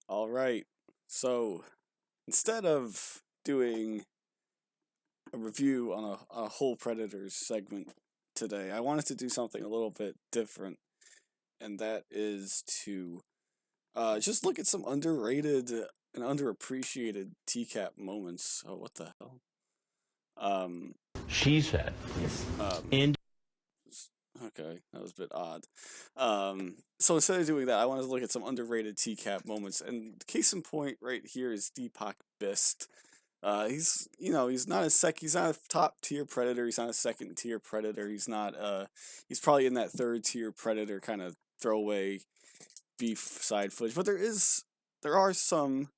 All right. So instead of doing a review on a whole Predators segment today, I wanted to do something a little bit different, and that is to just look at some underrated and underappreciated TCAP moments. Oh, what the hell? Um, She said. um, In okay, that was a bit odd. So instead of doing that, I wanted to look at some underrated TCAP moments, and case in point right here is Deepak Bist. He's not he's not a top tier predator. He's not a second tier predator. He's probably in that third tier predator kind of throwaway beef side footage. But there are some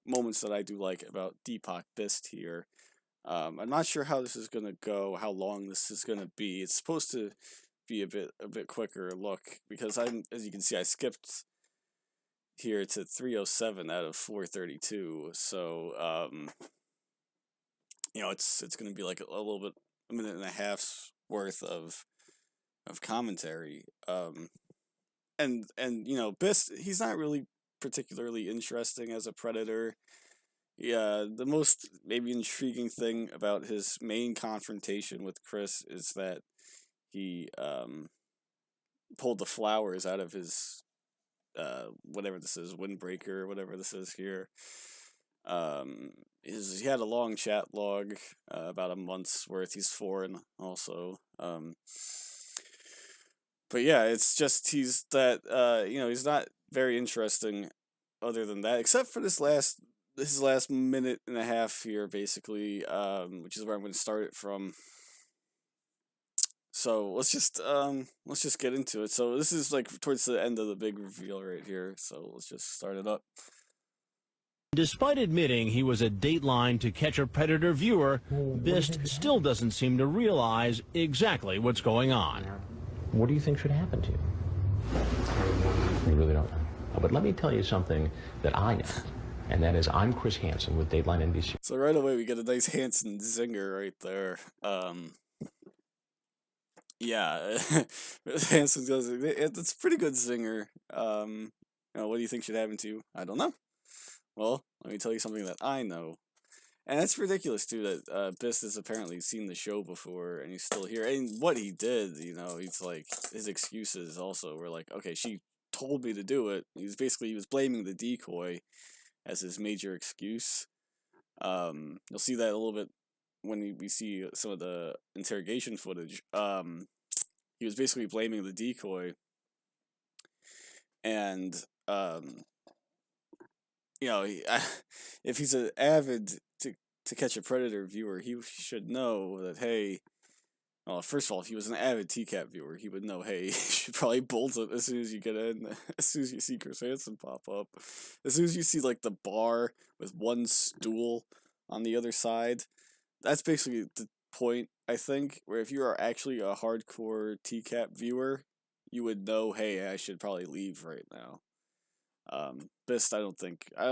moments that I do like about Deepak Bist here. I'm not sure how this is gonna go, how long this is gonna be. It's supposed to be a bit quicker look because as you can see, I skipped here to 307 out of 432. So it's gonna be like a little bit, a minute and a half's worth of commentary. And Bist, he's not really particularly interesting as a predator. Yeah, the most maybe intriguing thing about his main confrontation with Chris is that he pulled the flowers out of his whatever this is, windbreaker, whatever this is here. He had a long chat log, about a month's worth. He's foreign also. But yeah, it's just he's not very interesting other than that, except for this last minute and a half here, basically, which is where I'm going to start it from. So let's just get into it. So this is like towards the end of the big reveal right here. So let's just start it up. despite admitting he was a Dateline To Catch a Predator viewer, Bist still doesn't seem to realize exactly what's going on. What do you think should happen to you? You really don't know. But let me tell you something that I know, and that is I'm Chris Hansen with Dateline NBC. So right away we get a nice Hanson zinger right there. Yeah, Hanson does it. It's a pretty good zinger. What do you think should happen to you? I don't know. Well, let me tell you something that I know. And that's ridiculous, too, that Bist has apparently seen the show before and he's still here. And what he did, he's like, his excuses also were like, okay, she told me to do it. He was blaming the decoy as his major excuse. You'll see that a little bit when we see some of the interrogation footage. He was basically blaming the decoy. And, if he's an avid to catch a predator viewer, he should know that, hey, well, first of all, if he was an avid TCAP viewer, he would know, hey, you should probably bolt it as soon as you get in, as soon as you see Chris Hansen pop up. As soon as you see, like, the bar with one stool on the other side, that's basically the point, I think, where if you are actually a hardcore TCAP viewer, you would know, hey, I should probably leave right now. Bist, I don't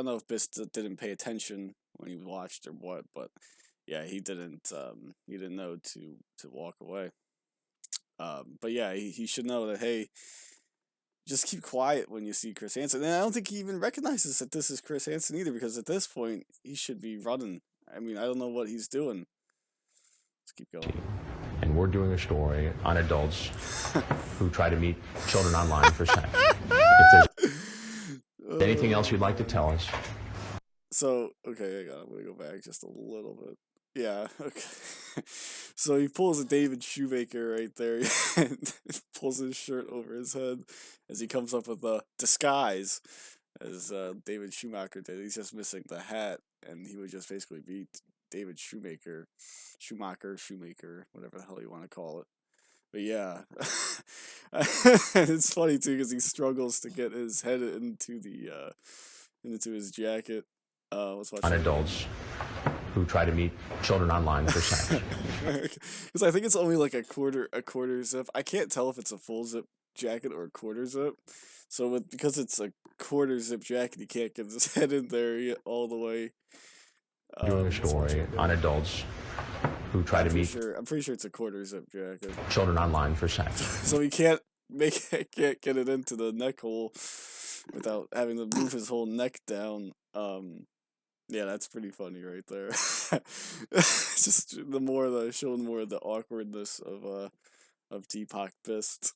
know if Bist didn't pay attention when he watched or what, but yeah, he didn't know to walk away. But yeah, he should know that, hey, just keep quiet when you see Chris Hansen. And I don't think he even recognizes that this is Chris Hansen either, because at this point, he should be running. I mean, I don't know what he's doing. Let's keep going. And we're doing a story on adults who try to meet children online for sex. If there's anything else you'd like to tell us? So, okay, I'm gonna go back just a little bit. Yeah, okay. So he pulls a David Shoemaker right there and pulls his shirt over his head as he comes up with a disguise, as David Schumacher did. He's just missing the hat, and he would just basically be David Shoemaker, whatever the hell you want to call it. But yeah, it's funny too because he struggles to get his head into his jacket. Let's watch On that. adults who try to meet children online for sex. Because I think it's only like a quarter zip. I can't tell if it's a full zip jacket or a quarter zip. So because it's a quarter zip jacket, he can't get his head in there yet all the way. Doing a story on adults who try to meet I'm pretty sure it's a quarter zip jacket. children online for sex. So he can't get it into the neck hole. without having to move his whole neck down. Yeah, that's pretty funny right there. It's just showing more of the awkwardness of Deepak Bist.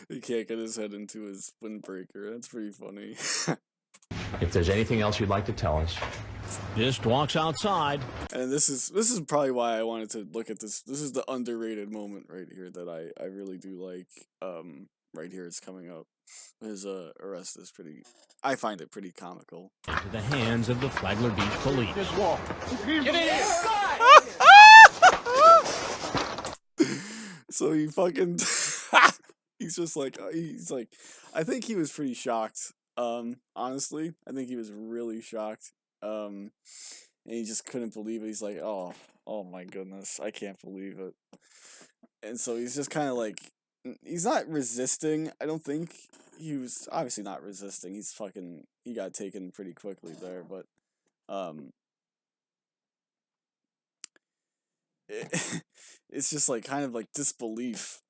He can't get his head into his windbreaker. That's pretty funny. If there's anything else you'd like to tell us. Bist walks outside. And this is probably why I wanted to look at this. This is the underrated moment right here that I really do like. Right here it's coming up. His arrest is I find it pretty comical. Into the hands of the Flagler Beach police. Just walk. Get in here! So he fucking he's just like I think he was pretty shocked. Honestly, I think he was really shocked. And he just couldn't believe it. He's like, oh my goodness, I can't believe it. And so he's just kind of like, he's not resisting. I don't think he was obviously not resisting. He got taken pretty quickly there, but it's just like kind of like disbelief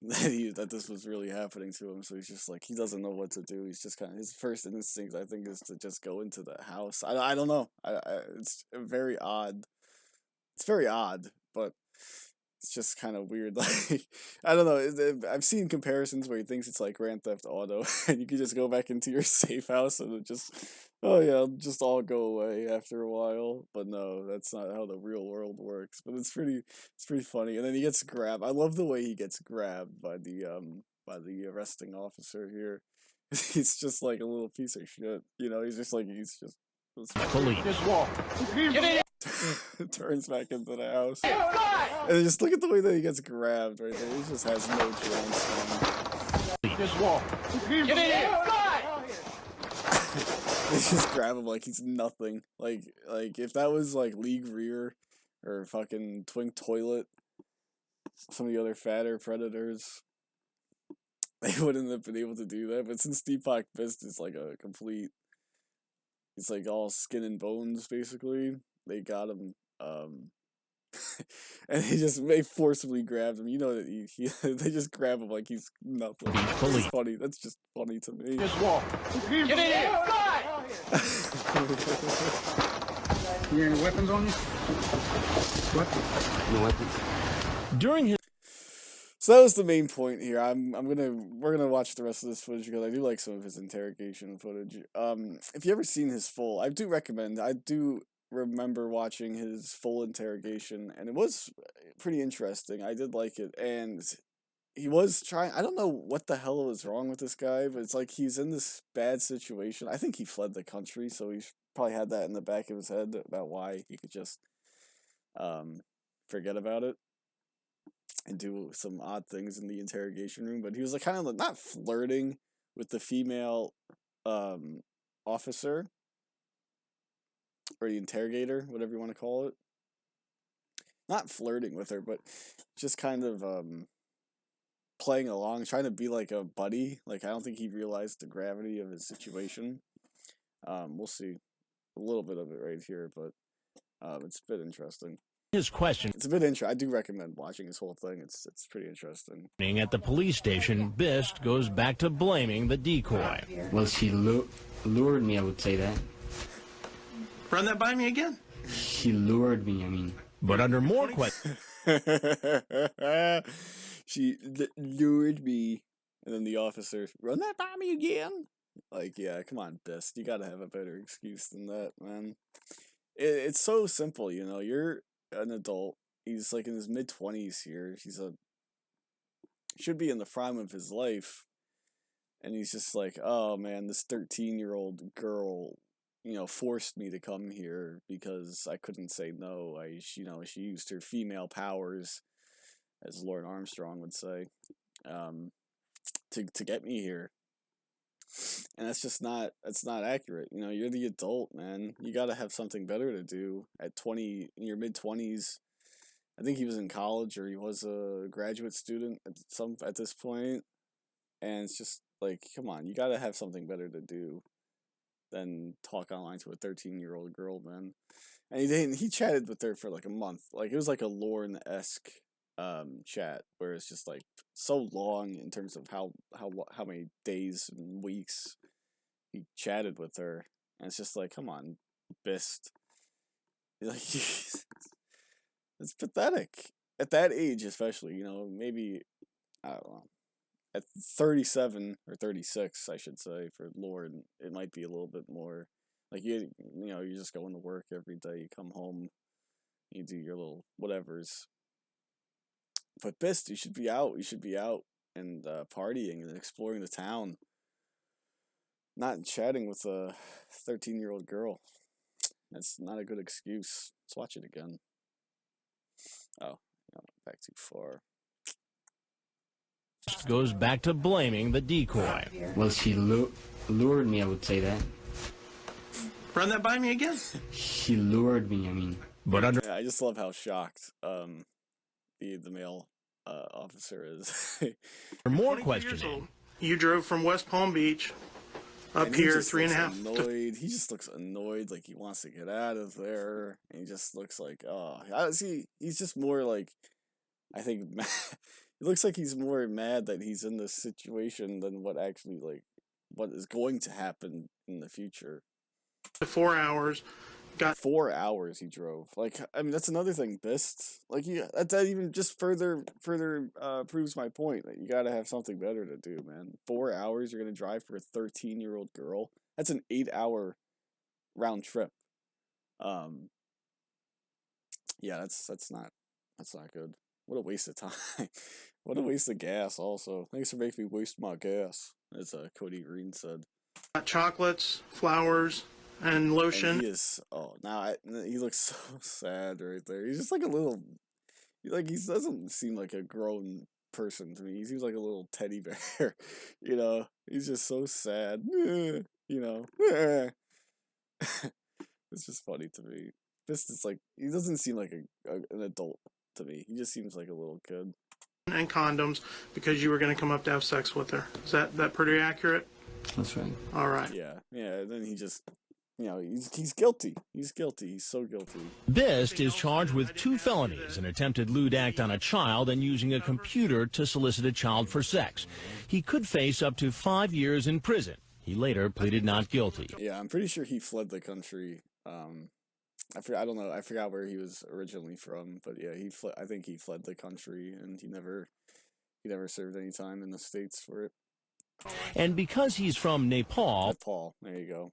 that this was really happening to him. So he's just like, he doesn't know what to do. He's just kind of, his first instinct I think is to just go into the house. I don't know. It's very odd. It's very odd, but it's just kind of weird. Like, I don't know. I've seen comparisons where he thinks it's like Grand Theft Auto, and you can just go back into your safe house and it just, oh yeah, it'll just all go away after a while. But no, that's not how the real world works. But it's pretty funny. And then he gets grabbed. I love the way he gets grabbed by the arresting officer here. He's just like a little piece of shit. You know, he's just Police. Just walk. Get in here! turns back into the house. And just look at the way that he gets grabbed right there. He just has no chance, man. Just walk. Get in here! They just grab him like he's nothing. Like if that was like Lee Greer or fucking Twink Toilet, some of the other fatter predators, they wouldn't have been able to do that. But since Deepak Bist is like a complete, he's like all skin and bones basically, they got him. And they forcibly grabbed him. You know that they just grab him like he's nothing. It's funny. That's just funny to me. Just walk. Get in here! You got any weapons on you? What? No weapons. During his So that was the main point here. We're gonna watch the rest of this footage because I do like some of his interrogation footage. If you ever seen his full, I do recommend. I do remember watching his full interrogation, and it was pretty interesting. I did like it, and he was trying. I don't know what the hell was wrong with this guy, but it's like he's in this bad situation. I think he fled the country, so he probably had that in the back of his head about why he could just forget about it and do some odd things in the interrogation room. But he was like kind of like not flirting with the female officer or the interrogator, whatever you want to call it. Not flirting with her, but just kind of playing along, trying to be like a buddy. Like, I don't think he realized the gravity of his situation. We'll see a little bit of it right here, but it's a bit interesting. his question It's a bit interesting. I do recommend watching this whole thing. It's pretty interesting. at the police station, Bist goes back to blaming the decoy. Well, she lured me, I would say that. Run that by me again. She lured me, I mean. But under more questions, She lured me, and then the officer, run that by me again? Like, yeah, come on, Bist. You gotta have a better excuse than that, man. It's so simple, you know. You're an adult. He's like in his mid-20s here. Should be in the prime of his life. And he's just like, oh man, this 13-year-old girl, forced me to come here because I couldn't say no. She used her female powers, as Lauren Armstrong would say, to get me here. And that's not accurate. You're the adult, man. You gotta have something better to do at 20, in your mid-20s. I think he was in college, or he was a graduate student at this point. And it's just like, come on, you gotta have something better to do than talk online to a 13-year-old girl, man. And he chatted with her for like a month. Like, it was like a Lauren-esque chat where it's just like so long in terms of how many days and weeks he chatted with her, and it's just like, come on, Bist, like it's pathetic at that age, especially. Maybe I don't know. At 37 or 36, I should say, for Lord, it might be a little bit more like you just go into work every day, you come home, you do your little whatevers. But Bist, you should be out. You should be out and partying and exploring the town, not chatting with a 13-year-old girl. That's not a good excuse. Let's watch it again. Oh, back too far. Goes back to blaming the decoy. Well, she lured me, I would say that. Run that by me again. She lured me, I mean. But under Yeah, I just love how shocked the male officer is. more 22 years questioning, old. You drove from West Palm Beach up And he here just 3.5 looks to annoyed. He just looks annoyed, like he wants to get out of there. And he just looks like, oh, I see. He's just more like, I think, it looks like he's more mad that he's in this situation than what actually what is going to happen in the future. 4 hours. Got 4 hours he drove. Like, I mean, that's another thing, Bist. Like, that even just further proves my point that you gotta have something better to do, man. 4 hours you're gonna drive for a 13-year-old girl. That's an 8-hour round trip. Yeah, that's not good. What a waste of time. What a waste of gas. Also, thanks for making me waste my gas, as Cody Green said. chocolates, flowers, and And lotion. he is. Oh, now he looks so sad right there. He's just like a little. He doesn't seem like a grown person to me. He seems like a little teddy bear. He's just so sad. It's just funny to me. This is like he doesn't seem like an adult to me. He just seems like a little kid. And condoms because you were going to come up to have sex with her. Is that pretty accurate? That's right. All right. Yeah. And then he just. He's guilty. He's guilty. He's so guilty. Bist is charged with 2 felonies, an attempted lewd act on a child and using a computer to solicit a child for sex. He could face up to 5 years in prison. He later pleaded not guilty. Yeah, I'm pretty sure he fled the country. I don't know. I forgot where he was originally from, but yeah, I think he fled the country, and he never served any time in the States for it. And because he's from Nepal Paul, there you go.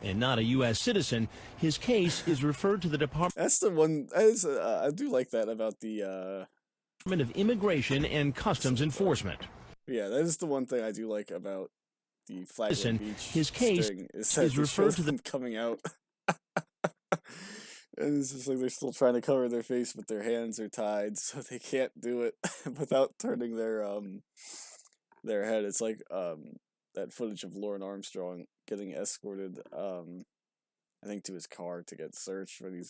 and not a U.S. citizen, his case is referred to the Department That's the one. I do like that about the. of Immigration and Customs Enforcement. Yeah, that is the one thing I do like about the Flagler Listen, Beach his case sting, is that is they referred show to the- them coming out. And it's just like they're still trying to cover their face, but their hands are tied, so they can't do it without turning their head. It's like that footage of Lauren Armstrong getting escorted, I think, to his car to get searched, when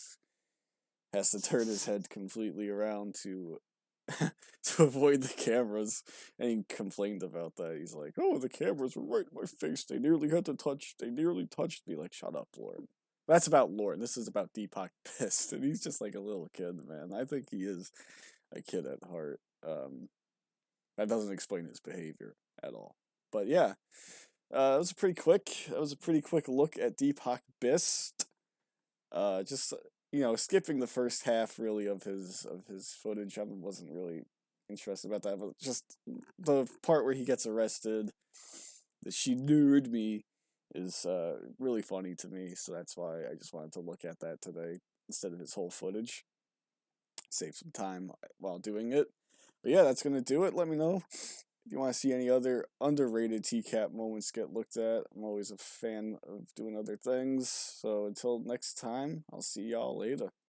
has to turn his head completely around to to avoid the cameras, and he complained about that. He's like, "Oh, the cameras were right in my face. They nearly touched me." Like, shut up, Lauren. That's about Lauren. This is about Deepak Bist, and he's just like a little kid, man. I think he is a kid at heart. That doesn't explain his behavior at all. But yeah, that was a pretty quick look at Deepak Bist. Just skipping the first half really of his footage. I wasn't really interested about that, but just the part where he gets arrested, that she lured me, is really funny to me. So that's why I just wanted to look at that today instead of his whole footage. Save some time while doing it. But yeah, that's gonna do it. Let me know if you want to see any other underrated TCAP moments get looked at. I'm always a fan of doing other things. So until next time, I'll see y'all later.